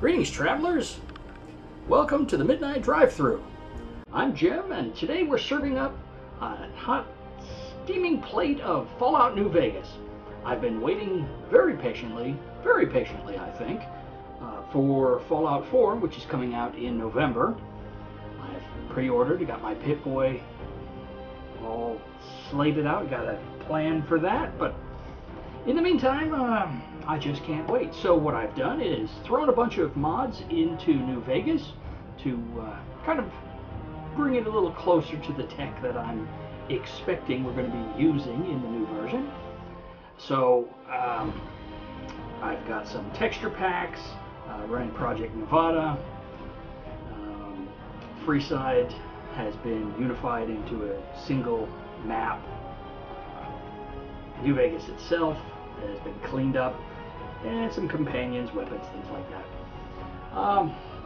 Greetings, travelers. Welcome to the Mid-Nite Drive-Thru. I'm Jim, and today we're serving up a hot, steaming plate of Fallout New Vegas. I've been waiting very patiently, I think, for Fallout 4, which is coming out in November. I've pre-ordered, got my Pip-Boy all slated out, got a plan for that, but in the meantime, I just can't wait. So what I've done is thrown a bunch of mods into New Vegas to kind of bring it a little closer to the tech that I'm expecting we're going to be using in the new version. So I've got some texture packs running Project Nevada. Freeside has been unified into a single map. New Vegas itself has been cleaned up, and some companions, weapons, things like that.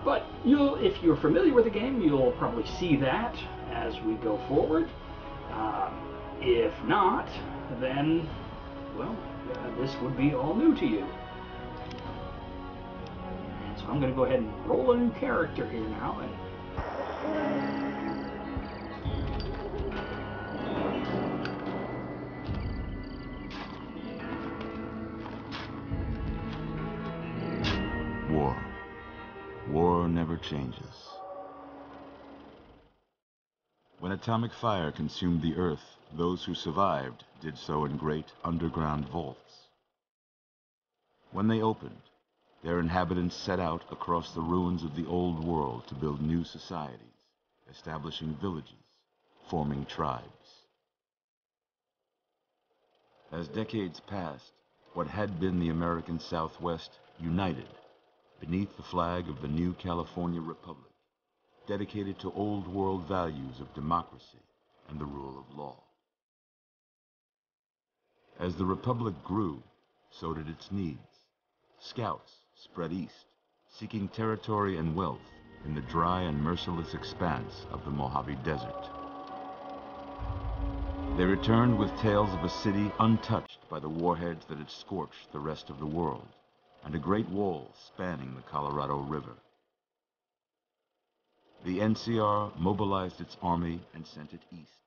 But if you're familiar with the game, you'll probably see that as we go forward. If not, then, well, this would be all new to you. And so I'm going to go ahead and roll a new character here now. War never changes. When atomic fire consumed the earth, those who survived did so in great underground vaults. When they opened, their inhabitants set out across the ruins of the old world to build new societies, establishing villages, forming tribes. As decades passed, what had been the American Southwest united beneath the flag of the new California Republic, dedicated to old world values of democracy and the rule of law. As the Republic grew, so did its needs. Scouts spread east, seeking territory and wealth in the dry and merciless expanse of the Mojave Desert. They returned with tales of a city untouched by the warheads that had scorched the rest of the world, and a great wall spanning the Colorado River. The NCR mobilized its army and sent it east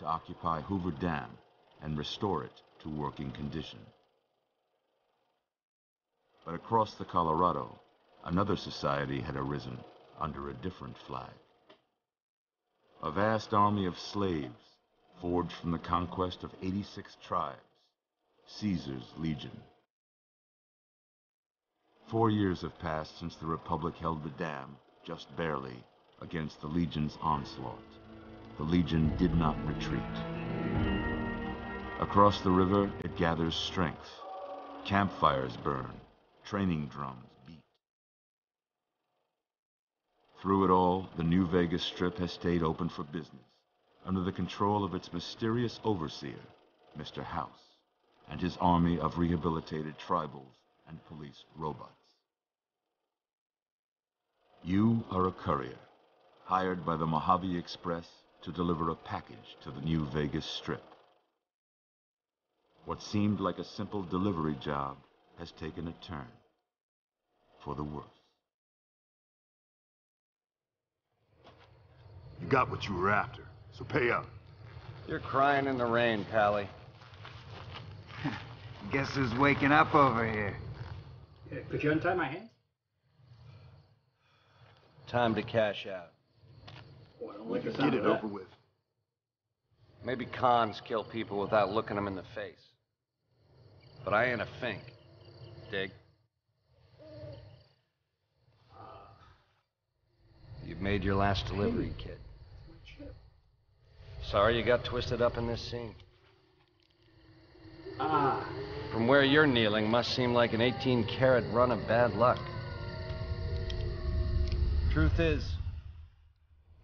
to occupy Hoover Dam and restore it to working condition. But across the Colorado, another society had arisen under a different flag. A vast army of slaves forged from the conquest of 86 tribes, Caesar's Legion. 4 years have passed since the Republic held the dam, just barely, against the Legion's onslaught. The Legion did not retreat. Across the river, it gathers strength. Campfires burn, training drums beat. Through it all, the New Vegas Strip has stayed open for business, under the control of its mysterious overseer, Mr. House, and his army of rehabilitated tribals and police robots. You are a courier, hired by the Mojave Express to deliver a package to the New Vegas Strip. What seemed like a simple delivery job has taken a turn for the worse. You got what you were after, so pay up. You're crying in the rain, Pally. Guess who's waking up over here? Could you untie my hands? Time to cash out. Well, I don't like the Get sound it of that. over with. Maybe cons kill people without looking them in the face. But I ain't a fink. Dig? You've made your last delivery, kid. Sorry you got twisted up in this scene. From where you're kneeling must seem like an 18-carat run of bad luck. Truth is,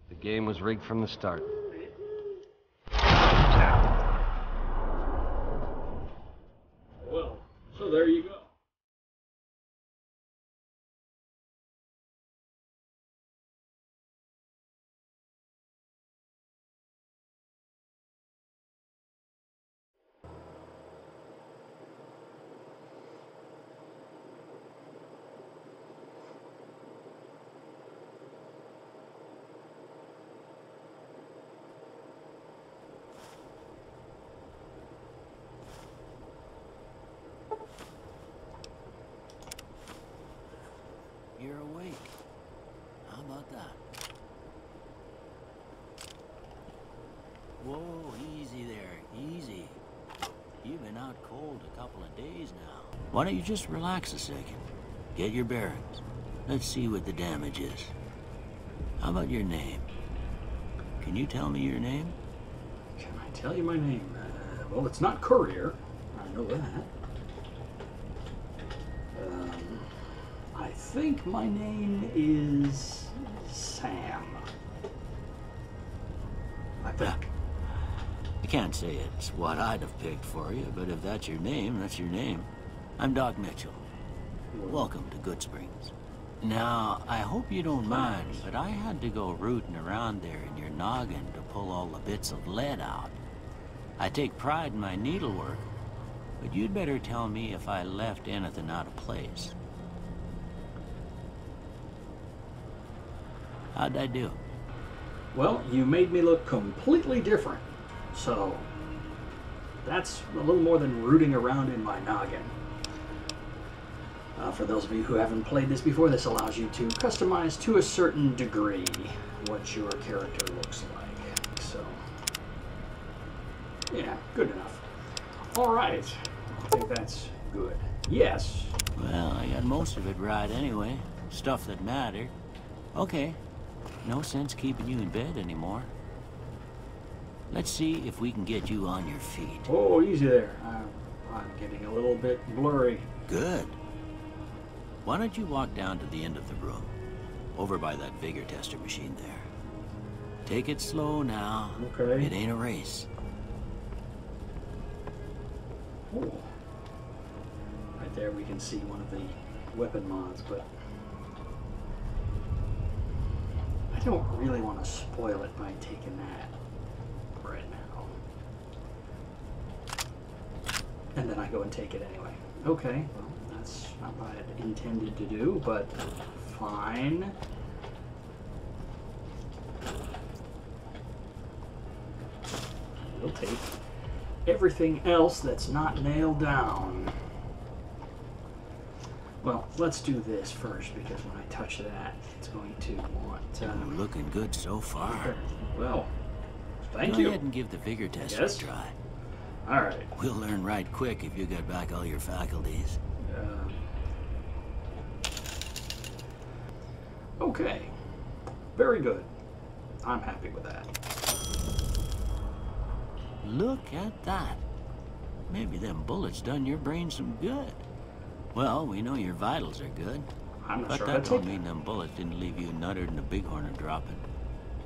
the game was rigged from the start. Well, so there you go. Why don't you just relax a second? Get your bearings. Let's see what the damage is. How about your name? Can you tell me your name? Can I tell you my name? Well, it's not Courier. I know that. I think my name is Sam. I think. I can't say it's what I'd have picked for you, but if that's your name, that's your name. I'm Doc Mitchell. Welcome to Goodsprings. Now, I hope you don't mind, but I had to go rooting around there in your noggin to pull all the bits of lead out. I take pride in my needlework, but you'd better tell me if I left anything out of place. How'd I do? Well, you made me look completely different. So, that's a little more than rooting around in my noggin. For those of you who haven't played this before, this allows you to customize to a certain degree what your character looks like. So, yeah, good enough. Alright, I think that's good. Yes. Well, I got most of it right anyway. Stuff that mattered. Okay. No sense keeping you in bed anymore. Let's see if we can get you on your feet. Oh, easy there. I'm getting a little bit blurry. Good. Why don't you walk down to the end of the room, over by that vigor tester machine there. Take it slow now. Okay. It ain't a race. Oh. Right there we can see one of the weapon mods, but I don't really want to spoil it by taking that right now. And then I go and take it anyway. Okay, well, that's not what I had intended to do, but fine. We'll take everything else that's not nailed down. Well, let's do this first, because when I touch that, it's going to want... looking good so far. Okay. Well, thank Go you. ahead and give the vigor test Yes? a try. All right. We'll learn right quick if you get back all your faculties. Okay. Very good. I'm happy with that. Look at that. Maybe them bullets done your brain some good. Well, we know your vitals are good. I'm not But sure that I'd don't take mean them bullets didn't leave you nuttered and a bighorn are dropping.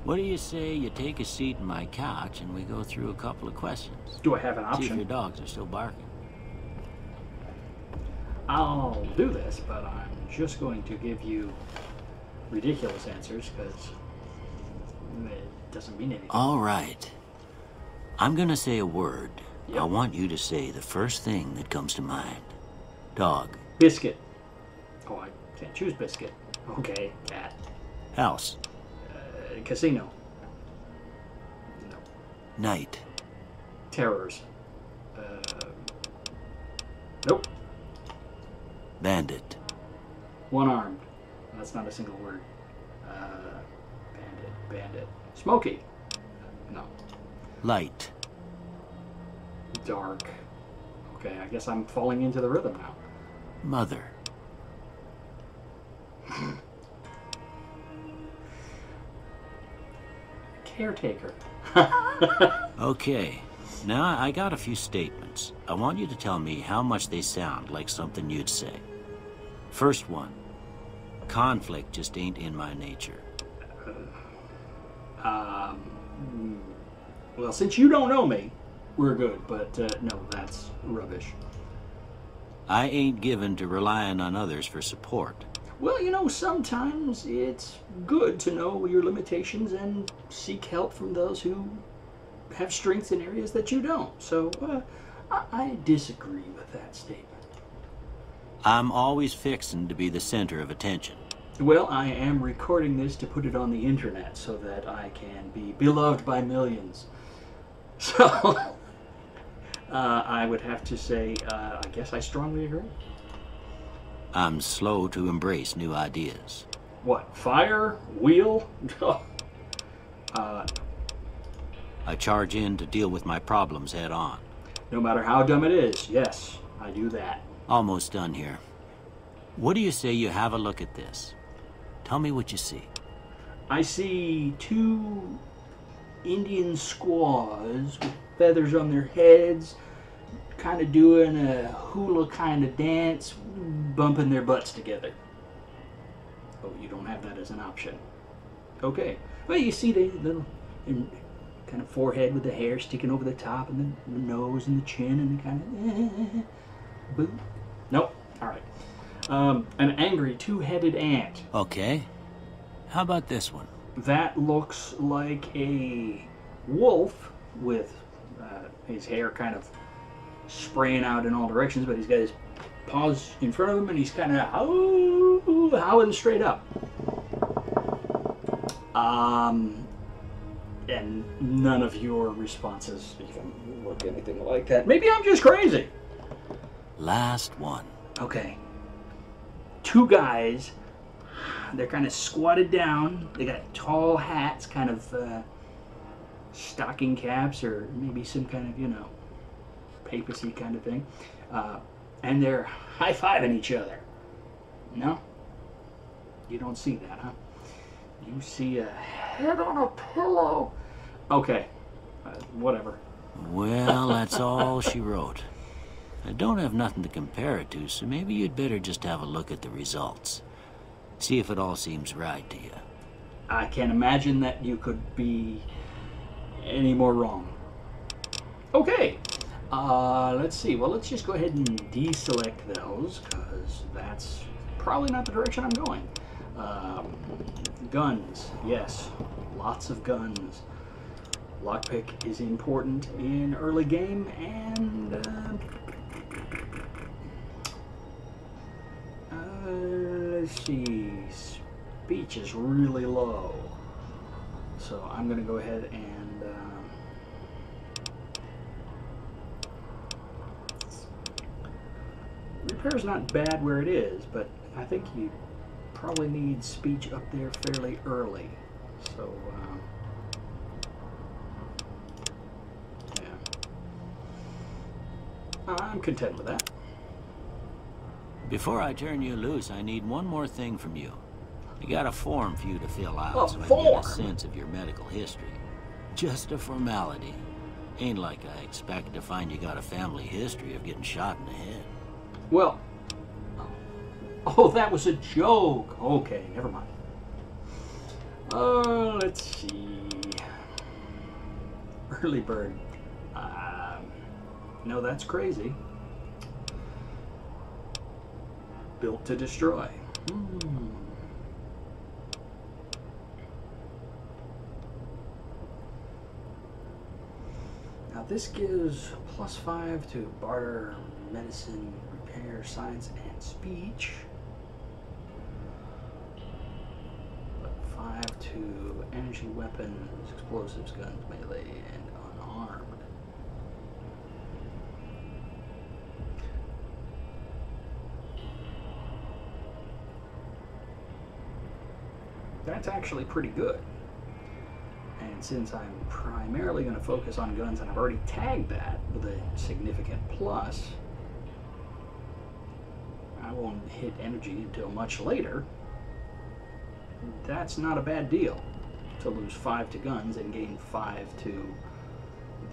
What do you say you take a seat in my couch and we go through a couple of questions? Do I have an See if option? your dogs are still barking. I'll do this, but I'm just going to give you ridiculous answers, because it doesn't mean anything. All right. I'm gonna say a word. Yep. I want you to say the first thing that comes to mind. Dog. Biscuit. Oh, I can't choose biscuit. Okay, cat. House. Casino. No. Night. Terrors. Nope. Bandit. One-armed. That's not a single word. Bandit. Smoky. No. Light. Dark. Okay, I guess I'm falling into the rhythm now. Mother. Caretaker. Okay. Now I got a few statements. I want you to tell me how much they sound like something you'd say. First one. Conflict just ain't in my nature. Well, since you don't know me, we're good, but no, that's rubbish. I ain't given to relying on others for support. Well, you know, sometimes it's good to know your limitations and seek help from those who have strengths in areas that you don't. So, I disagree with that statement. I'm always fixin' to be the center of attention. Well, I am recording this to put it on the internet so that I can be beloved by millions. So, I would have to say, I guess I strongly agree. I'm slow to embrace new ideas. What, fire? Wheel? I charge in to deal with my problems head on. No matter how dumb it is, yes, I do that. Almost done here. What do you say you have a look at this? Tell me what you see. I see two Indian squaws with feathers on their heads, kind of doing a hula kind of dance, bumping their butts together. Oh, you don't have that as an option. Okay. Well, you see the little kind of forehead with the hair sticking over the top, and then the nose and the chin, and the kind of boop. Nope. All right. An angry two-headed ant. Okay. How about this one? That looks like a wolf with his hair kind of spraying out in all directions, but he's got his paws in front of him, and he's kind of howling straight up. And none of your responses even look anything like that. Maybe I'm just crazy. Last one. Okay. Two guys. They're kind of squatted down. They got tall hats, kind of stocking caps, or maybe some kind of, you know, papacy kind of thing. And they're high-fiving each other. No? You don't see that, huh? You see a head on a pillow. Okay. Whatever. Well, that's all she wrote. I don't have nothing to compare it to, so maybe you'd better just have a look at the results. See if it all seems right to you. I can't imagine that you could be any more wrong. Okay. Let's see. Well, let's just go ahead and deselect those, because that's probably not the direction I'm going. Guns. Yes. Lots of guns. Lockpick is important in early game, and let's see, speech is really low, so I'm going to go ahead and repair's not bad where it is, but I think you probably need speech up there fairly early, so yeah, I'm content with that. Before I turn you loose, I need one more thing from you. I got a form for you to fill out, A so I can form? get a sense of your medical history. Just a formality. Ain't like I expect to find you got a family history of getting shot in the head. Well, oh, that was a joke. Okay, never mind. Let's see. Early bird. No, that's crazy. Built to destroy. Now this gives +5 to barter, medicine, repair, science, and speech. But 5 to energy, weapons, explosives, guns, melee, and unarmed. That's actually pretty good. And since I'm primarily going to focus on guns, and I've already tagged that with a significant plus, I won't hit energy until much later. That's not a bad deal, to lose 5 to guns and gain 5 to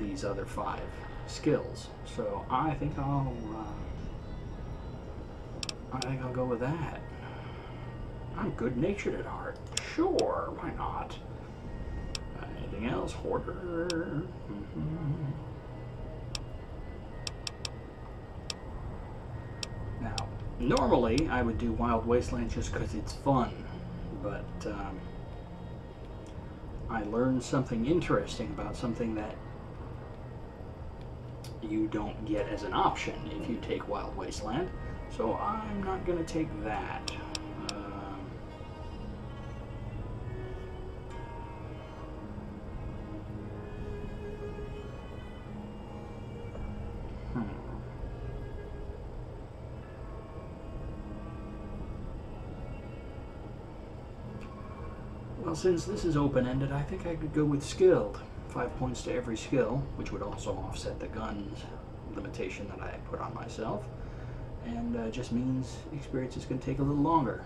these other 5 skills. So I think I'll go with that. I'm good-natured at heart. Sure, why not? Anything else? Hoarder. Now, normally I would do Wild Wasteland just because it's fun, but I learned something interesting about something that you don't get as an option if you take Wild Wasteland, so I'm not going to take that. Well, since this is open-ended, I think I could go with skilled. 5 points to every skill, which would also offset the guns limitation that I put on myself. and just means the experience is going to take a little longer.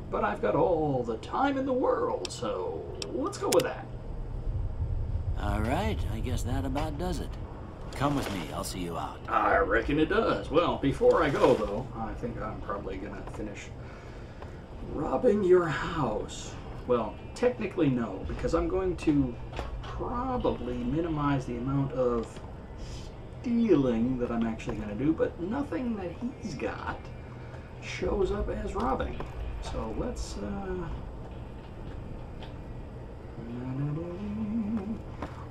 But I've got all the time in the world, so let's go with that. All right, I guess that about does it. Come with me, I'll see you out. I reckon it does. Well, before I go, though, I think I'm probably going to finish robbing your house. Well, technically no, because I'm going to probably minimize the amount of stealing that I'm actually going to do, but nothing that he's got shows up as robbing. So let's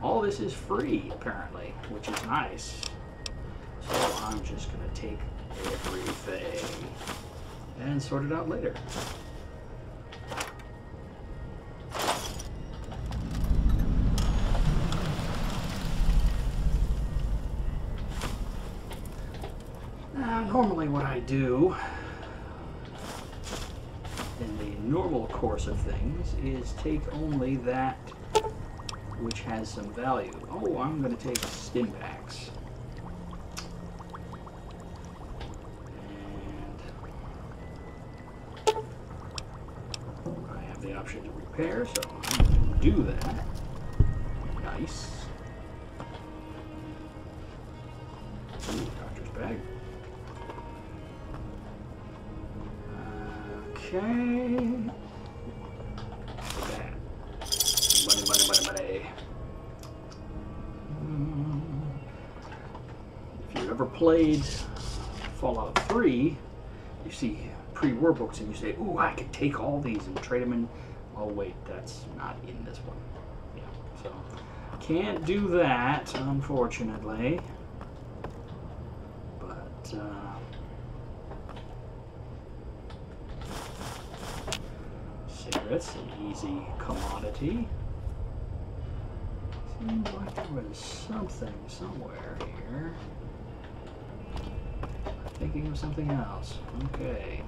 all this is free apparently, which is nice. So I'm just going to take everything and sort it out later. Now, normally what I do in the normal course of things is take only that which has some value. Oh, I'm going to take stim packs. And I have the option to repair, so I'm going to do that. Nice. Ooh, doctor's bag. Okay. Bad. Money, money, money, money. If you've ever played Fallout 3, you see pre-war books and you say, ooh, I could take all these and trade them in. Oh, wait, that's not in this one. Yeah, so can't do that, unfortunately. But, cigarettes, an easy commodity. Seems like there was something somewhere here. Thinking of something else. Okay.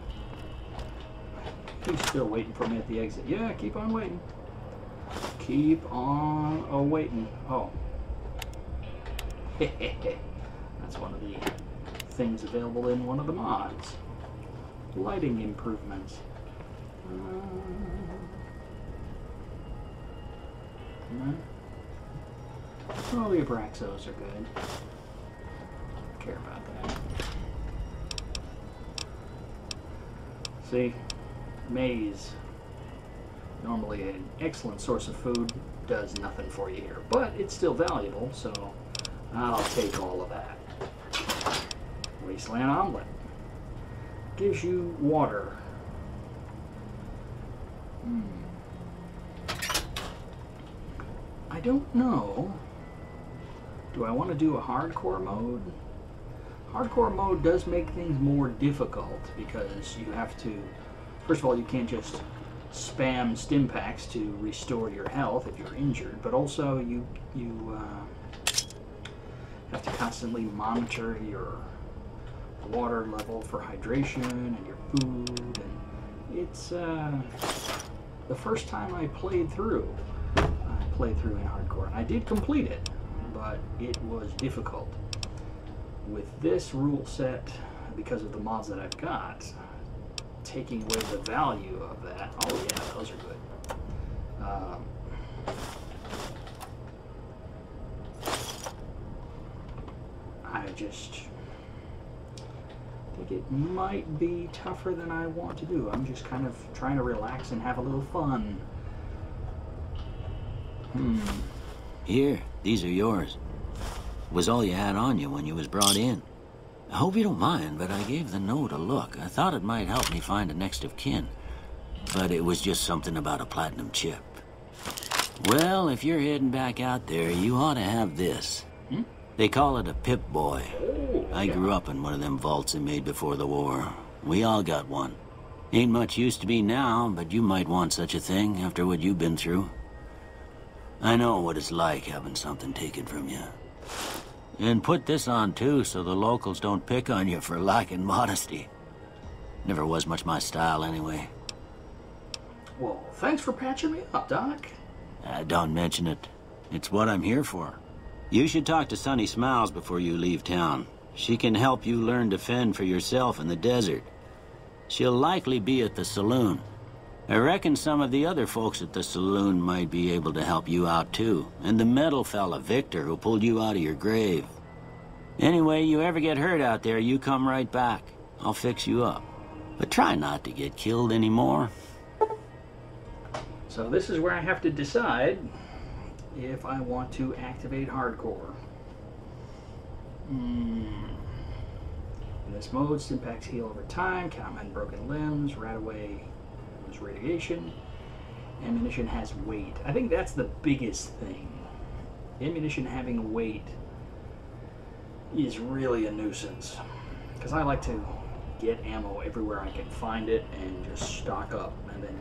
He's still waiting for me at the exit. Yeah, keep on waiting. Keep on waiting. Oh. That's one of the things available in one of the mods. Lighting improvements. Oh, the Abraxos are good. Don't care about that. See, maize, normally an excellent source of food, does nothing for you here, but it's still valuable, so I'll take all of that. Wasteland omelet gives you water. I don't know. Do I want to do a hardcore mode? Hardcore mode does make things more difficult because you have to, first of all, you can't just spam stim packs to restore your health if you're injured, but also you have to constantly monitor your water level for hydration and your food, and it's the first time I played through in hardcore, and I did complete it, but it was difficult. With this rule set, because of the mods that I've got, taking away the value of that, oh yeah, those are good. I just think it might be tougher than I want to do. I'm just kind of trying to relax and have a little fun. Here, these are yours. Was all you had on you when you was brought in. I hope you don't mind, but I gave the note a look. I thought it might help me find a next of kin, but it was just something about a platinum chip. Well, if you're heading back out there, you ought to have this. They call it a Pip-Boy. I grew up in one of them vaults they made before the war. We all got one. Ain't much use to me now, but you might want such a thing after what you've been through. I know what it's like having something taken from you. And put this on too, so the locals don't pick on you for lacking modesty. Never was much my style anyway. Well, thanks for patching me up, Doc. Don't mention it. It's what I'm here for. You should talk to Sonny Smiles before you leave town. She can help you learn to fend for yourself in the desert. She'll likely be at the saloon. I reckon some of the other folks at the saloon might be able to help you out too. And the metal fella, Victor, who pulled you out of your grave. Anyway, you ever get hurt out there, you come right back. I'll fix you up. But try not to get killed anymore. So this is where I have to decide if I want to activate hardcore. In this mode, stimpaks heal over time, count men broken limbs, right away lose radiation. Ammunition has weight. I think that's the biggest thing. Ammunition having weight is really a nuisance. Because I like to get ammo everywhere I can find it and just stock up and then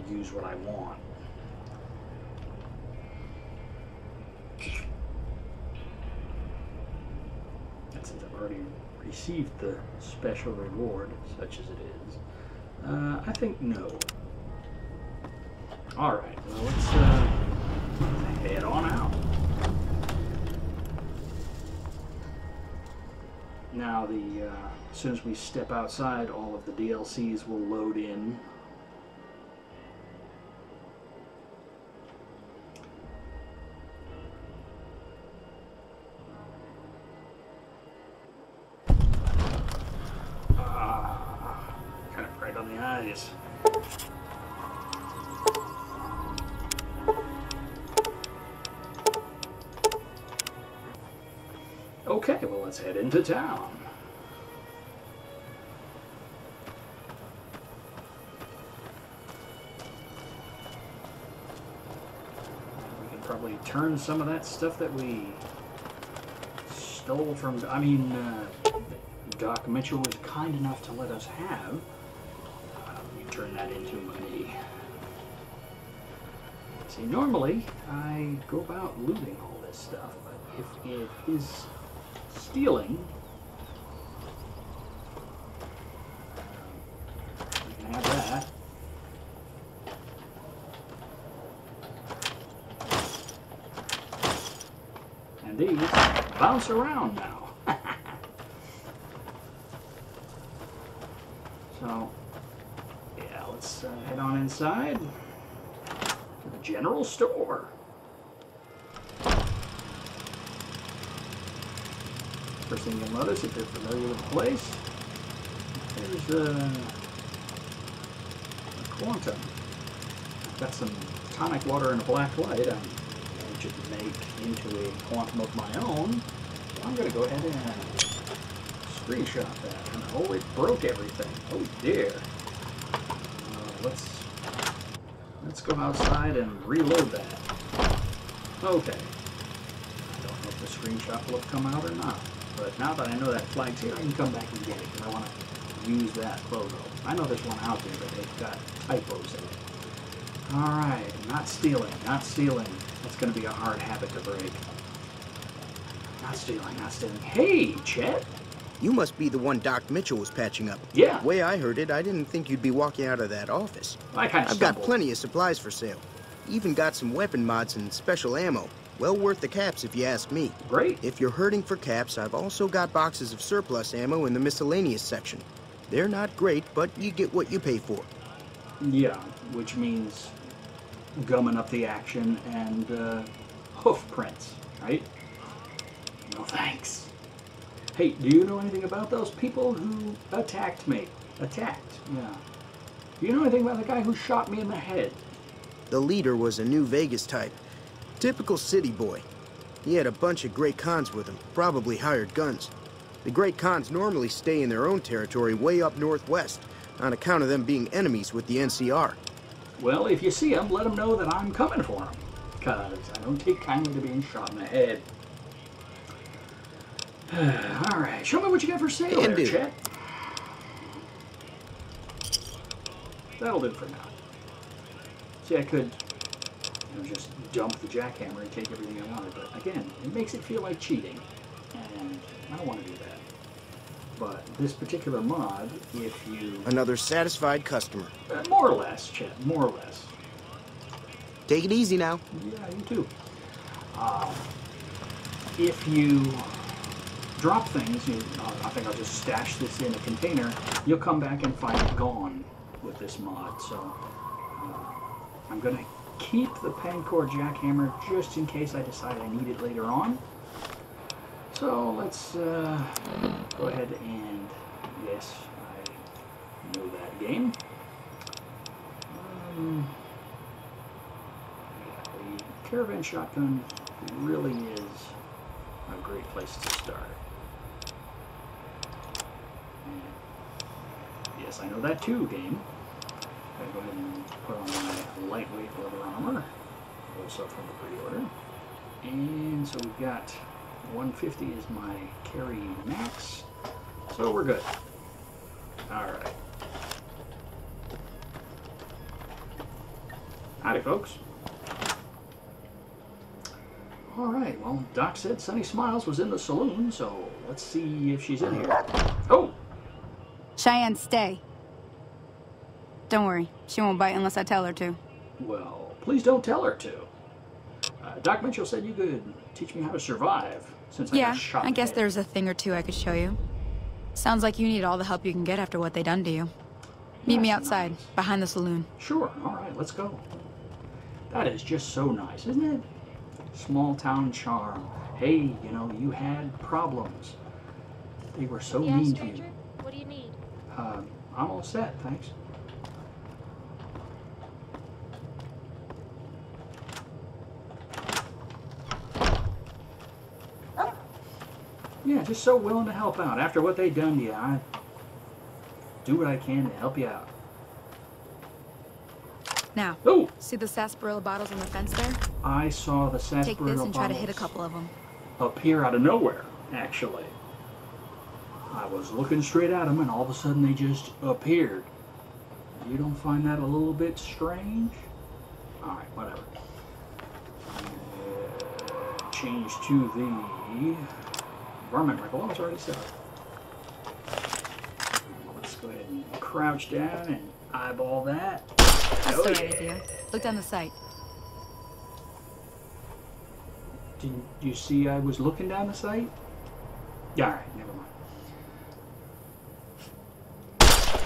use what I want. And since I've already received the special reward, such as it is, I think no. Alright, well let's head on out. Now as soon as we step outside, all of the DLCs will load in. Kind of bright on the eyes. Okay, well let's head into town. We can probably turn some of that stuff that we stole from, Doc Mitchell was kind enough to let us have. We turn that into money. See, normally I go about looting all this stuff, but if it is stealing, we can have that. And these bounce around now. So, yeah, let's head on inside to the general store. First thing you'll notice, if you're familiar with the place, there's a quantum. I've got some tonic water and a black light I should make into a quantum of my own. So I'm going to go ahead and screenshot that. And oh, it broke everything. Oh dear. Let's go outside and reload that. Okay. I don't know if the screenshot will have come out or not. But now that I know that flag's here, I can come back and get it, because I want to use that photo. I know there's one out there, but they've got typos in it. Alright, not stealing, not stealing. That's going to be a hard habit to break. Not stealing, not stealing. Hey, Chet! You must be the one Doc Mitchell was patching up. Yeah. The way I heard it, I didn't think you'd be walking out of that office. I've got plenty of supplies for sale. Even got some weapon mods and special ammo. Well worth the caps if you ask me. Great. If you're hurting for caps, I've also got boxes of surplus ammo in the miscellaneous section. They're not great, but you get what you pay for. Yeah, which means gumming up the action and hoof prints, right? No thanks. Hey, do you know anything about those people who attacked me? Attacked, yeah. Do you know anything about the guy who shot me in the head? The leader was a New Vegas type. Typical city boy. He had a bunch of Great Khans with him, probably hired guns. The Great Khans normally stay in their own territory way up northwest, on account of them being enemies with the NCR. Well, if you see them, let them know that I'm coming for them, because I don't take kindly to being shot in the head. Alright, show me what you got for sale there, Chet. That'll do for now. See, I could just dump the jackhammer and take everything I wanted, but again, it makes it feel like cheating, and I don't want to do that. But this particular mod, if you... Another satisfied customer. More or less, Chet, more or less. Take it easy now. Yeah, you too. If you drop things, I think I'll just stash this in a container. You'll come back and find it gone with this mod. So I'm going to keep the Pancore jackhammer just in case I decide I need it later on. So let's go ahead and, yes, I know that game. The caravan shotgun really is a great place to start. And yes, I know that too, game. I'm going to go ahead and put on my lightweight leather armor, also from the pre-order. And so we've got 150 is my carry max, so we're good. Alright. Howdy, folks. Alright, well, Doc said Sunny Smiles was in the saloon, so let's see if she's in here. Oh! Cheyenne, stay. Don't worry, she won't bite unless I tell her to. Well, please don't tell her to. Doc Mitchell said you could teach me how to survive, since I got shot in I guess the head. there's a thing or two I could show you. Sounds like you need all the help you can get after what they done to you. Meet me outside, behind the saloon. Sure, alright, let's go. That is just so nice, isn't it? Small town charm. Hey, you know, you had problems. They were so mean to you. What do you need? I'm all set, thanks. Yeah, just so willing to help out. After what they done to you, I do what I can to help you out. Now, Oh! see the sarsaparilla bottles on the fence there? I saw the sarsaparilla Take this and try to hit a bottles couple of them. appear out of nowhere, actually. I was looking straight at them and all of a sudden they just appeared. You don't find that a little bit strange? Alright, whatever. Change to the varmint rifle. Oh, it's already set up. Let's go ahead and crouch down and eyeball that. That's the right idea. Look down the sight. Did you see I was looking down the sight? Yeah, alright, never mind.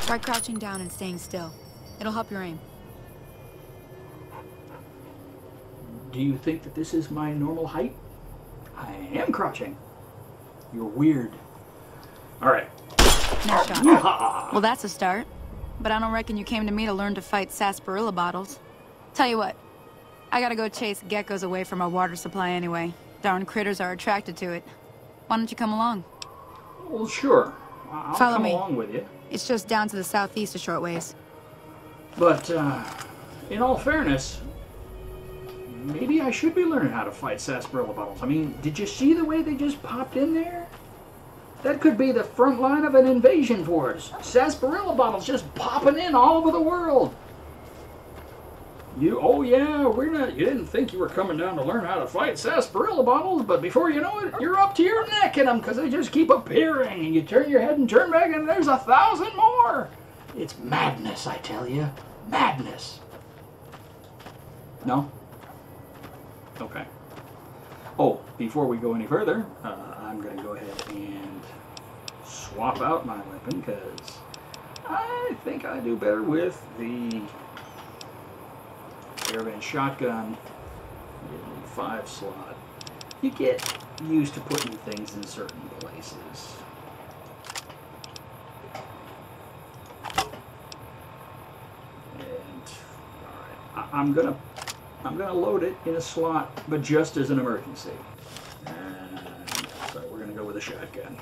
Try crouching down and staying still. It'll help your aim. Do you think that this is my normal height? I am crouching. You're weird. Alright. Nice shot. Yeah. Well, that's a start. But I don't reckon you came to me to learn to fight sarsaparilla bottles. Tell you what, I gotta go chase geckos away from our water supply anyway. Darn critters are attracted to it. Why don't you come along? Well, sure. I'll Follow come me. along with you. It's just down to the southeast a short ways. But, in all fairness, maybe I should be learning how to fight sarsaparilla bottles. I mean, did you see the way they just popped in there? That could be the front line of an invasion force. Sarsaparilla bottles just popping in all over the world. Oh yeah, you didn't think you were coming down to learn how to fight sarsaparilla bottles, but before you know it, you're up to your neck in them because they just keep appearing, and you turn your head and turn back, and there's 1,000 more. It's madness, I tell you. Madness. No? Okay. Oh, before we go any further, I'm going to go ahead and swap out my weapon because I think I do better with the caravan shotgun. 5 slot. You get used to putting things in certain places. And all right, I'm gonna load it in a slot, but just as an emergency. And so we're gonna go with a shotgun.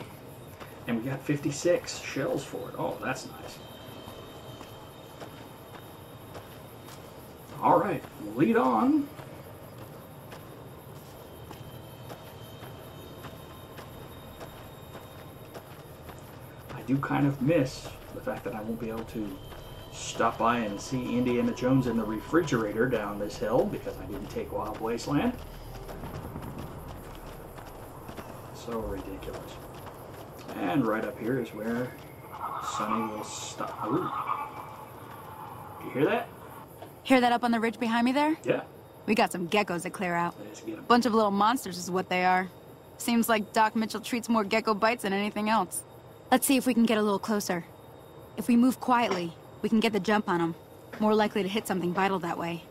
And we got 56 shells for it. Oh, that's nice. All right, lead on. I do kind of miss the fact that I won't be able to stop by and see Indiana Jones in the refrigerator down this hill because I didn't take Wild Wasteland. So ridiculous. And right up here is where Sonny will stop. Ooh. You hear that? Hear that up on the ridge behind me there? Yeah. We got some geckos to clear out. Let's get 'em. Bunch of little monsters is what they are. Seems like Doc Mitchell treats more gecko bites than anything else. Let's see if we can get a little closer. If we move quietly, we can get the jump on him. More likely to hit something vital that way.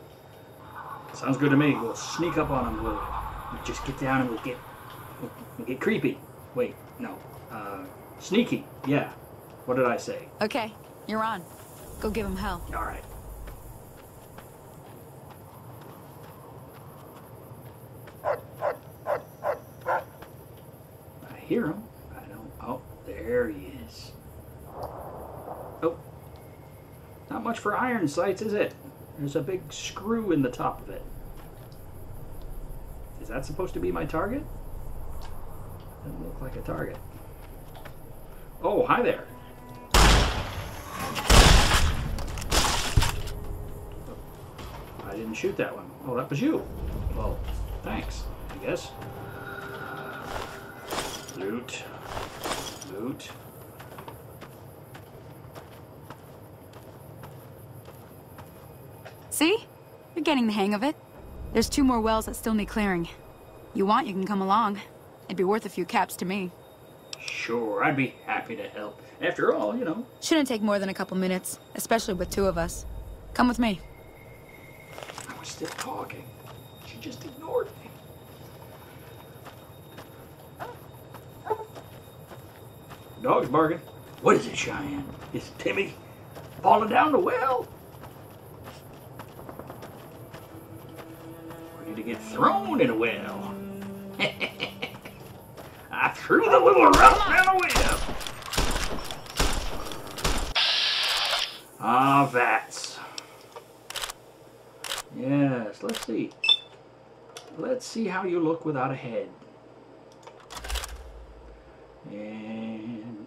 Sounds good to me. We'll sneak up on him. We'll just get down and we'll get creepy. Wait, no. Sneaky. Yeah. What did I say? Okay, you're on. Go give him hell. All right. I hear him. I don't. Oh, there he is. Oh. Not much for iron sights, is it? There's a big screw in the top of it. Is that supposed to be my target? Doesn't look like a target. Oh, hi there. I didn't shoot that one. Oh, that was you. Well, thanks, I guess. Loot. Loot. See? You're getting the hang of it. There's 2 more wells that still need clearing. You want, you can come along. It'd be worth a few caps to me. Sure, I'd be happy to help. After all, you know. Shouldn't take more than a couple minutes, especially with 2 of us. Come with me. I was still talking. She just ignored me. Dog's barking. What is it, Cheyenne? Is Timmy falling down the well? Ready to get thrown in a well. I threw the little rough man a web. Ah, vats. Yes, let's see. Let's see how you look without a head. And...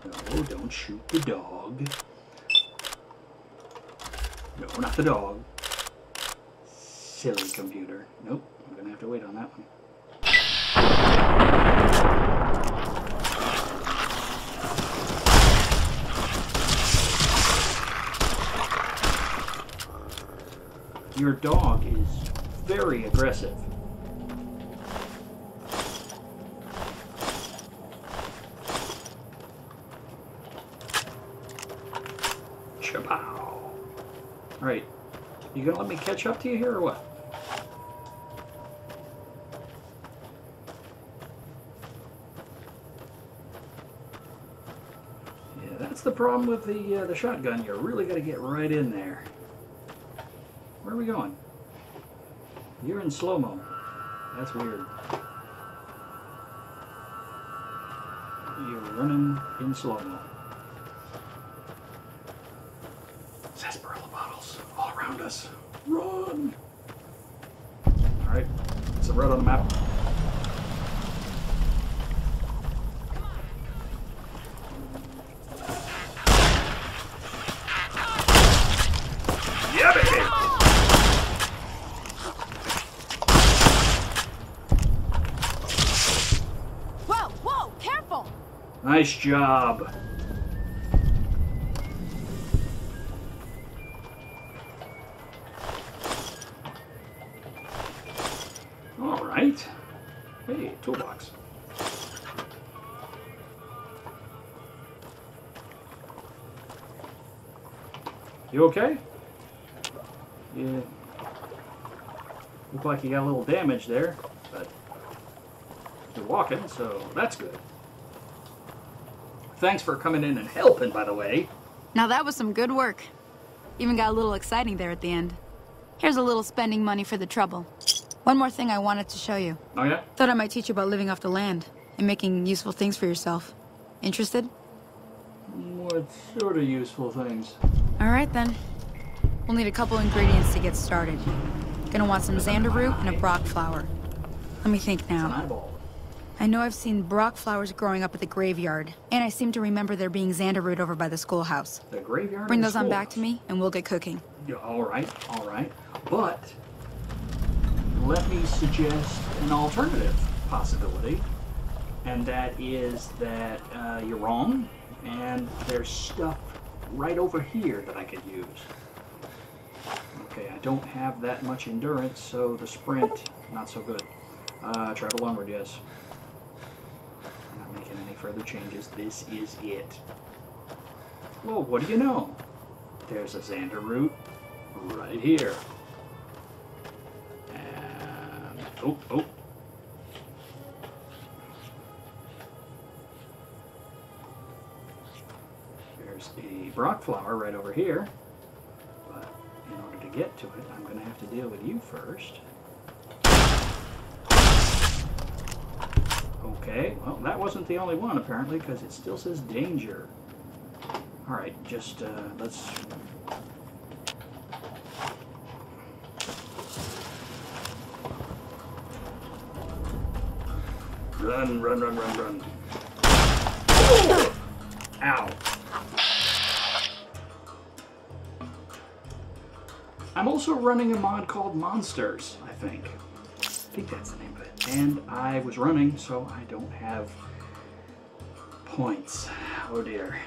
no, don't shoot the dog. No, not the dog. Silly computer. Nope, I'm gonna have to wait on that one. Your dog is very aggressive. Chapow. Alright, you gonna let me catch up to you here or what? Yeah, that's the problem with the shotgun. You really gotta get right in there. Where are we going? You're in slow-mo. That's weird. You're running in slow-mo. Sarsaparilla bottles all around us. Run! Alright, it's a road on the map. Yeah, baby! Whoa, careful! Nice job. All right. Hey, toolbox. You okay? Yeah. Look like you got a little damage there, but you're walking, so that's good. Thanks for coming in and helping, by the way. Now that was some good work. Even got a little exciting there at the end. Here's a little spending money for the trouble. One more thing I wanted to show you. Oh, yeah? Thought I might teach you about living off the land and making useful things for yourself. Interested? What sort of useful things? All right, then. We'll need a couple ingredients to get started. Gonna want some xander root and a brock flower. Let me think now. It's an eyeball. I know I've seen brock flowers growing up at the graveyard, and I seem to remember there being xander root over by the schoolhouse. The graveyard? Bring and the those on back schoolhouse. to me, and we'll get cooking. Yeah, all right. But let me suggest an alternative possibility, and that is that you're wrong, and there's stuff right over here that I could use. Okay, I don't have that much endurance, so the sprint, not so good. Travel onward, yes. I'm not making any further changes. This is it. Well, what do you know? There's a Xander route right here. And, oh. There's a Brock flower right over here. But in order to get to it, I'm going to have to deal with you first. Okay, well, that wasn't the only one, apparently, because it still says danger. Alright, just, let's... Run. Oh! Ow. I'm also running a mod called Monsters, I think. I think that's the name of it. And I was running, so I don't have points. Oh dear.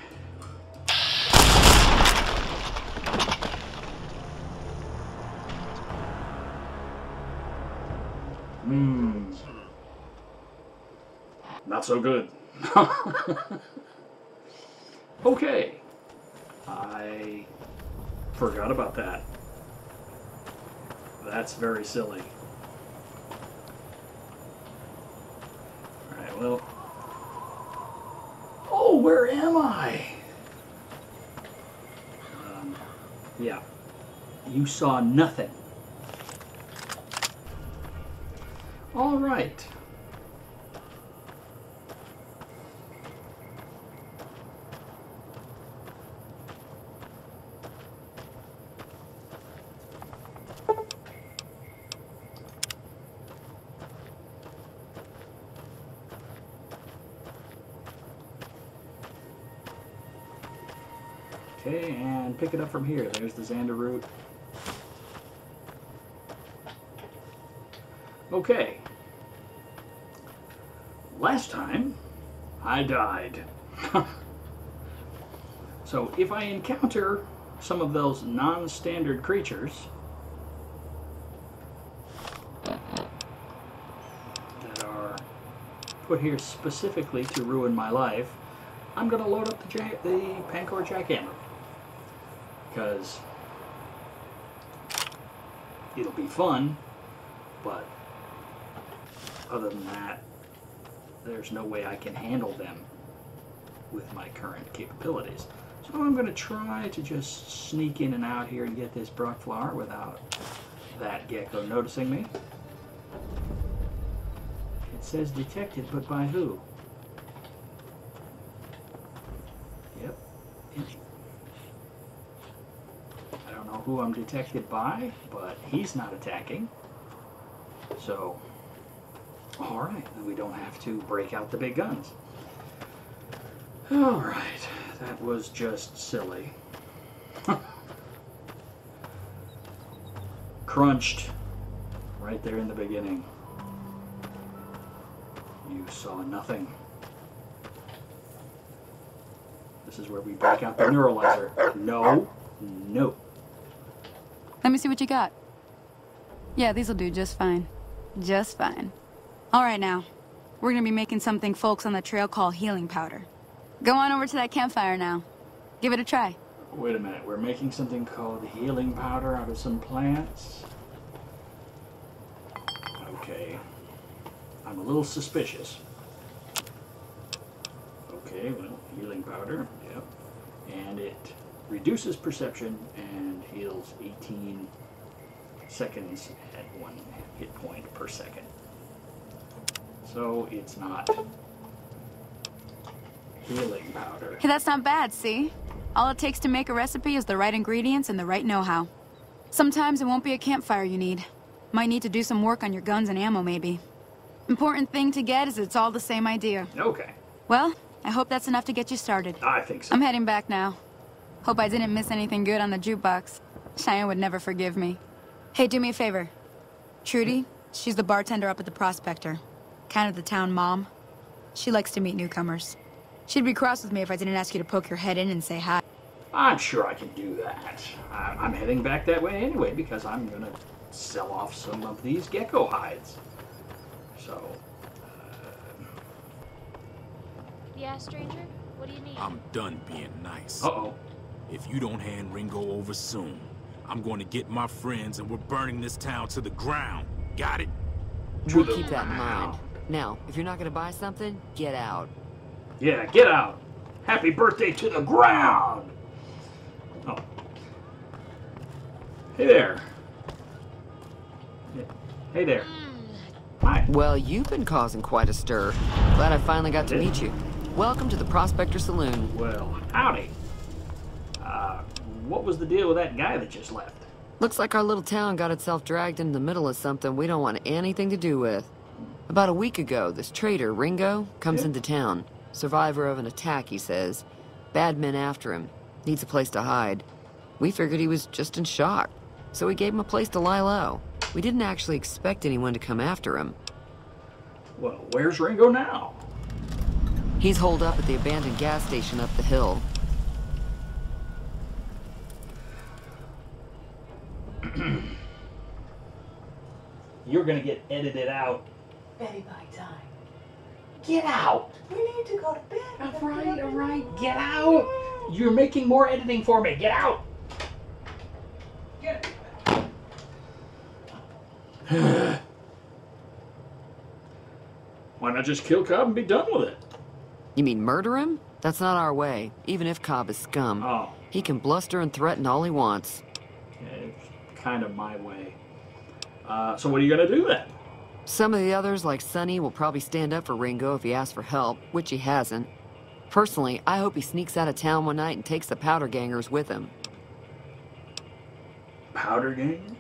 Not so good. Okay. I forgot about that. That's very silly. Alright, well... Oh, where am I? Yeah. You saw nothing. Alright. Okay, and pick it up from here. There's the Xander route. Okay. Last time, I died. So if I encounter some of those non-standard creatures that are put here specifically to ruin my life, I'm going to load up the Pancor Jackhammer. Because it'll be fun, but other than that, there's no way I can handle them with my current capabilities. So I'm going to try to just sneak in and out here and get this Brock flower without that gecko noticing me. It says detected, but by who? Yep. I don't know who I'm detected by, but he's not attacking. So, alright, then we don't have to break out the big guns. Alright, that was just silly. Crunched right there in the beginning. You saw nothing. This is where we break out the neuralizer. No. No. Let me see what you got. Yeah, these'll do just fine. Just fine. All right now, we're gonna be making something folks on the trail call healing powder. Go on over to that campfire now. Give it a try. Wait a minute, we're making something called healing powder out of some plants? Okay. I'm a little suspicious. Okay, well, healing powder, yep. And it reduces perception and heals 18 seconds at 1 hit point per second. So it's not healing powder. Hey, that's not bad, see? All it takes to make a recipe is the right ingredients and the right know-how. Sometimes it won't be a campfire you need. Might need to do some work on your guns and ammo, maybe. Important thing to get is it's all the same idea. Okay. Well, I hope that's enough to get you started. I think so. I'm heading back now. Hope I didn't miss anything good on the jukebox. Cheyenne would never forgive me. Hey, do me a favor. Trudy, she's the bartender up at the Prospector. Kind of the town mom. She likes to meet newcomers. She'd be cross with me if I didn't ask you to poke your head in and say hi. I'm sure I can do that. I'm heading back that way anyway because I'm going to sell off some of these gecko hides. So... Yeah, stranger? What do you need? I'm done being nice. Uh-oh. If you don't hand Ringo over soon, I'm going to get my friends and we're burning this town to the ground. Got it? We'll keep that in mind. Now, if you're not going to buy something, get out. Yeah, get out. Happy birthday to the ground. Oh. Hey there. Hey there. Hi. Well, you've been causing quite a stir. Glad I finally got to meet you. Welcome to the Prospector Saloon. Well, howdy. What was the deal with that guy that just left? Looks like our little town got itself dragged into the middle of something we don't want anything to do with. About a week ago, this traitor, Ringo, comes into town. Survivor of an attack, he says. Bad men after him. Needs a place to hide. We figured he was just in shock, so we gave him a place to lie low. We didn't actually expect anyone to come after him. Well, where's Ringo now? He's holed up at the abandoned gas station up the hill. You're gonna get edited out. Betty by time. Get out! We need to go to bed. All right, get out! You're making more editing for me. Get out! Get Why not just kill Cobb and be done with it? You mean murder him? That's not our way, even if Cobb is scum. Oh. He can bluster and threaten all he wants. It's kind of my way. So what are you gonna do then? Some of the others, like Sonny, will probably stand up for Ringo if he asks for help, which he hasn't. Personally, I hope he sneaks out of town one night and takes the powder gangers with him. Powder gang?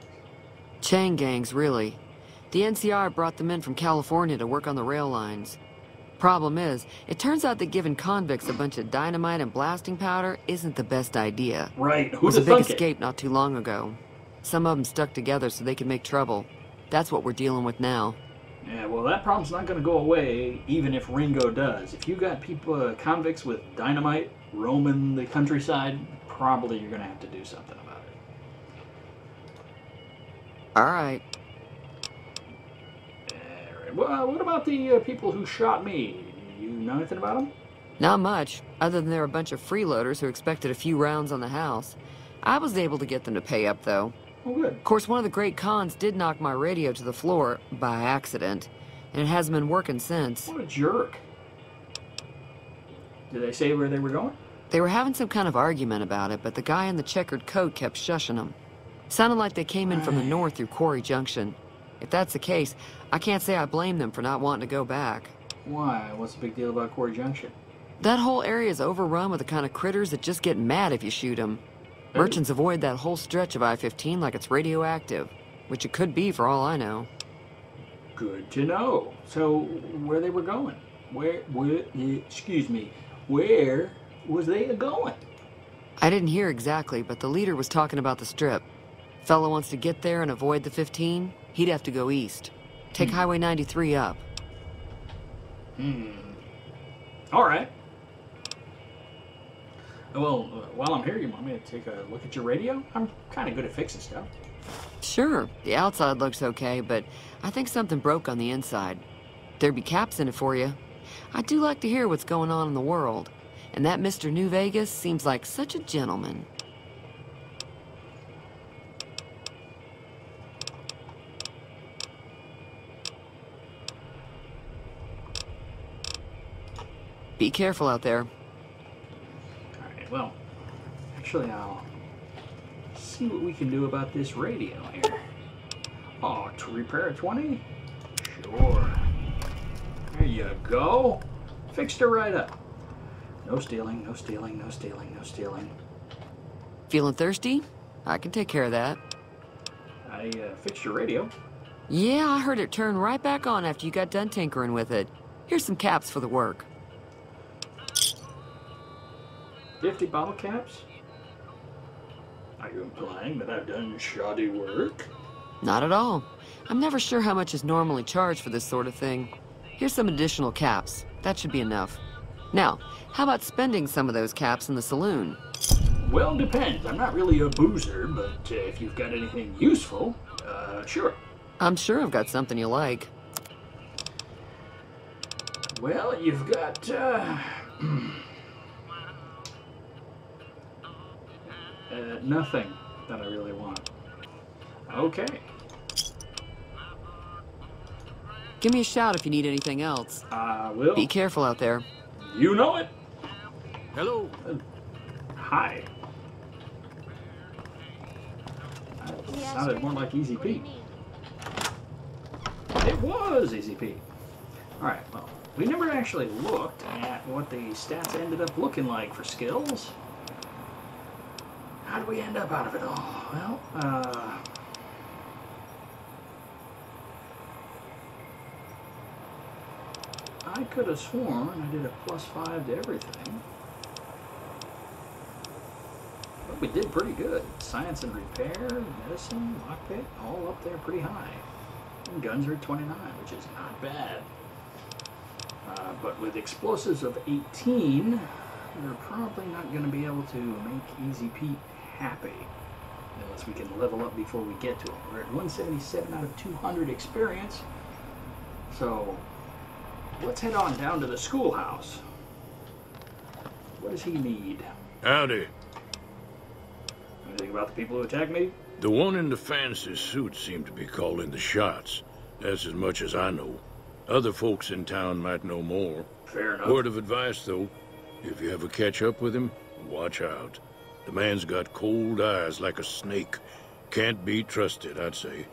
Chain gangs, really. The NCR brought them in from California to work on the rail lines. Problem is, it turns out that giving convicts a bunch of dynamite and blasting powder isn't the best idea. Right, It was a big escape not too long ago. Some of them stuck together so they could make trouble. That's what we're dealing with now. Yeah, well, that problem's not going to go away, even if Ringo does. If you got people, convicts with dynamite roaming the countryside, probably you're going to have to do something about it. All right. Well, what about the people who shot me? You know anything about them? Not much, other than they're a bunch of freeloaders who expected a few rounds on the house. I was able to get them to pay up, though. Oh, good. Of course, one of the great cons did knock my radio to the floor by accident, and it hasn't been working since. What a jerk. Did they say where they were going? They were having some kind of argument about it, but the guy in the checkered coat kept shushing them. Sounded like they came in from the north through Quarry Junction. If that's the case, I can't say I blame them for not wanting to go back. Why? What's the big deal about Quarry Junction? That whole area is overrun with the kind of critters that just get mad if you shoot them. Merchants avoid that whole stretch of I-15 like it's radioactive, which it could be for all I know. Good to know. So, where they were going? Where was they going? I didn't hear exactly, but the leader was talking about the strip. Fellow wants to get there and avoid the 15, he'd have to go east. Take Highway 93 up. All right. Well, while I'm here, you want me to take a look at your radio? I'm kind of good at fixing stuff. Sure, the outside looks okay, but I think something broke on the inside. There'd be caps in it for you. I do like to hear what's going on in the world, and that Mr. New Vegas seems like such a gentleman. Be careful out there. Alright, well, actually I'll see what we can do about this radio here. Oh, to repair a 20? Sure. There you go. Fixed her right up. No stealing, no stealing, no stealing, no stealing. Feeling thirsty? I can take care of that. I fixed your radio. Yeah, I heard it turn right back on after you got done tinkering with it. Here's some caps for the work. 50 bottle caps? Are you implying that I've done shoddy work? Not at all. I'm never sure how much is normally charged for this sort of thing. Here's some additional caps. That should be enough. Now, how about spending some of those caps in the saloon? Well, depends. I'm not really a boozer, but if you've got anything useful, sure. I'm sure I've got something you like. Well, you've got, nothing that I really want. Okay. Give me a shout if you need anything else. I will. Be careful out there. You know it. Hello. Hi. That sounded more like Easy Pete. It was Easy Pete. Alright, well, we never actually looked at what the stats ended up looking like for skills. How did we end up out of it all? Well, I could have sworn I did a +5 to everything. But we did pretty good. Science and repair, medicine, lockpick, all up there pretty high. And guns are 29, which is not bad. But with explosives of 18, we're probably not going to be able to make Easy Pete happy. Unless we can level up before we get to him. We're at 177 out of 200 experience. So, let's head on down to the schoolhouse. What does he need? Howdy. Anything about the people who attacked me? The one in the fancy suit seemed to be calling the shots. That's as much as I know. Other folks in town might know more. Fair enough. Word of advice, though. If you ever catch up with him, watch out. The man's got cold eyes like a snake. Can't be trusted, I'd say.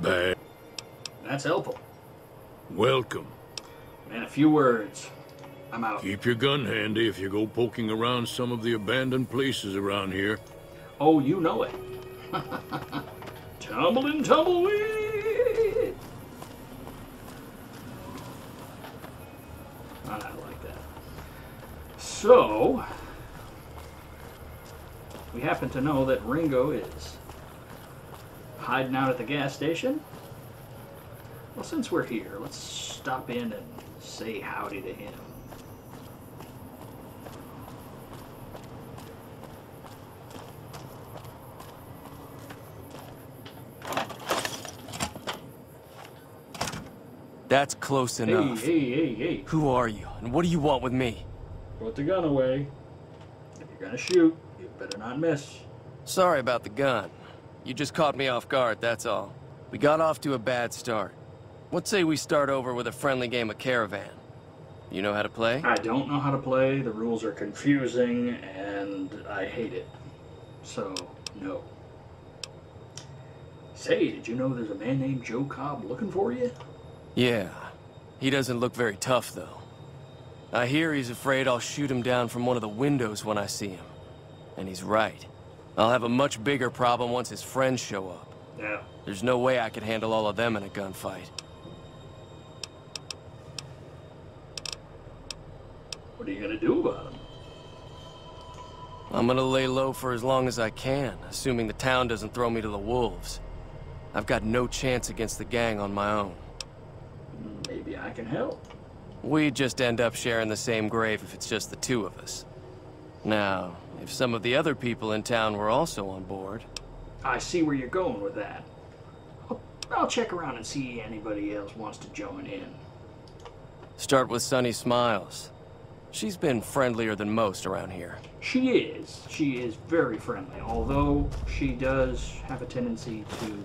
Bad. That's helpful. Welcome. Man, a few words. I'm out. Keep your gun handy if you go poking around some of the abandoned places around here. Oh, you know it. Tumbling tumbleweed. I like that. So, we happen to know that Ringo is hiding out at the gas station. Well, since we're here, let's stop in and say howdy to him. That's close enough. Hey. Who are you, and what do you want with me? Put the gun away. If you're gonna shoot, you better not miss. Sorry about the gun. You just caught me off guard, that's all. We got off to a bad start. What say we start over with a friendly game of Caravan? You know how to play? I don't know how to play. The rules are confusing, and I hate it. So, no. Say, did you know there's a man named Joe Cobb looking for you? Yeah. He doesn't look very tough, though. I hear he's afraid I'll shoot him down from one of the windows when I see him. And he's right. I'll have a much bigger problem once his friends show up. Yeah. There's no way I could handle all of them in a gunfight. What are you gonna do about him? I'm gonna lay low for as long as I can, assuming the town doesn't throw me to the wolves. I've got no chance against the gang on my own. Maybe I can help. We'd just end up sharing the same grave if it's just the two of us. Now, if some of the other people in town were also on board... I see where you're going with that. I'll check around and see anybody else wants to join in. Start with Sunny Smiles. She's been friendlier than most around here. She is. She is very friendly, although she does have a tendency to...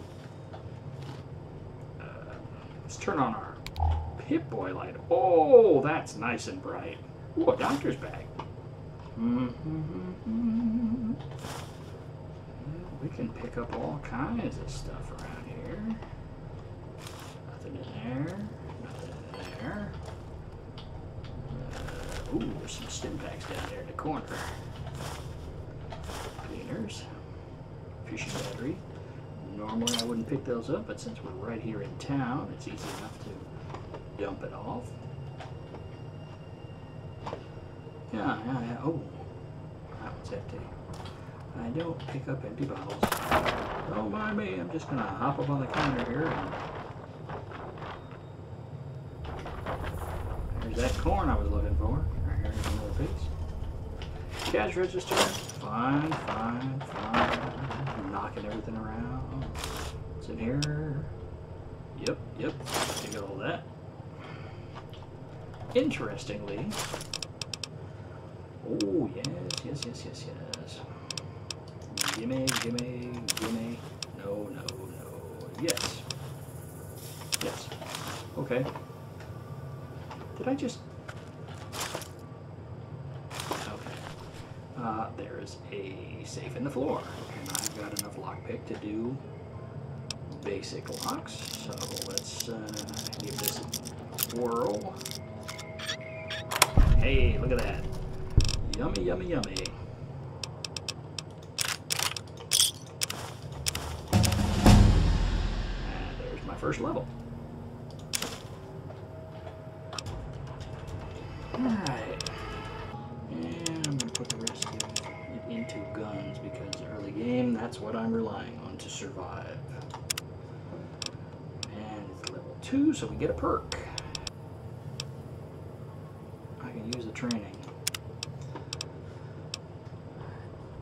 let's turn on our Pip-Boy light. Oh, that's nice and bright. Ooh, a doctor's bag. We can pick up all kinds of stuff around here. Nothing in there. Nothing in there. Ooh, there's some stim packs down there in the corner. Cleaners. Fishing battery. Normally I wouldn't pick those up, but since we're right here in town, it's easy enough to dump it off. Yeah. Oh, that one's empty. I don't pick up empty bottles. Don't mind me, I'm just gonna hop up on the counter here. And there's that corn I was looking for. Here's another piece. cash register. Fine, fine, fine. Knocking everything around. What's in here? Yep, yep. Take all that. Interestingly. Oh, yes, yes, yes, yes, yes. Gimme, gimme, gimme. No, no, no. Yes. Yes. Okay. Did I just... Okay. There's a safe in the floor. And I've got enough lockpick to do basic locks. So let's give this a whirl. Hey, look at that. Yummy, yummy, yummy. And there's my first level. Alright. And I'm going to put the rest of it into guns because early game, that's what I'm relying on to survive. And it's level 2, so we get a perk. I can use the training.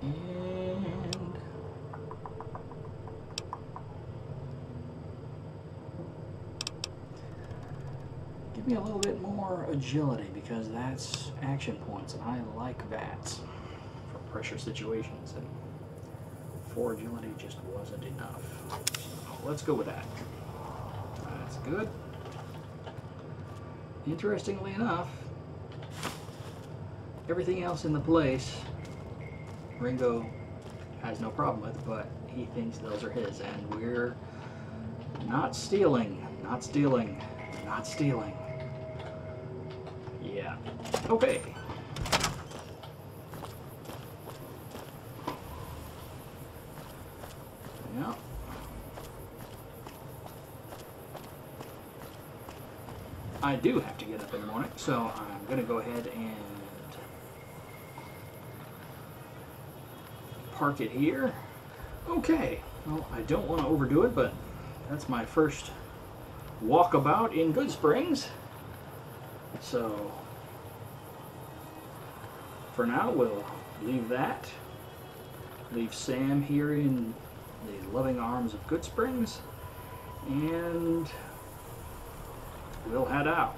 And give me a little bit more agility because that's action points and I like that for pressure situations, and 4 agility just wasn't enough. So let's go with that. That's good. Interestingly enough, everything else in the place Ringo has no problem with, but he thinks those are his, and we're not stealing, not stealing, not stealing. Yeah. Okay. Yeah. I do have to get up in the morning, so I'm going to go ahead and park it here. Okay, well, I don't want to overdo it, but that's my first walkabout in Goodsprings. So for now, we'll leave that. Leave Sam here in the loving arms of Goodsprings, and we'll head out.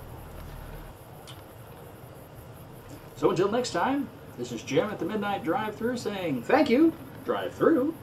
So until next time, this is Jim at the Mid-Nite Drive-Thru saying thank you, Drive-Thru.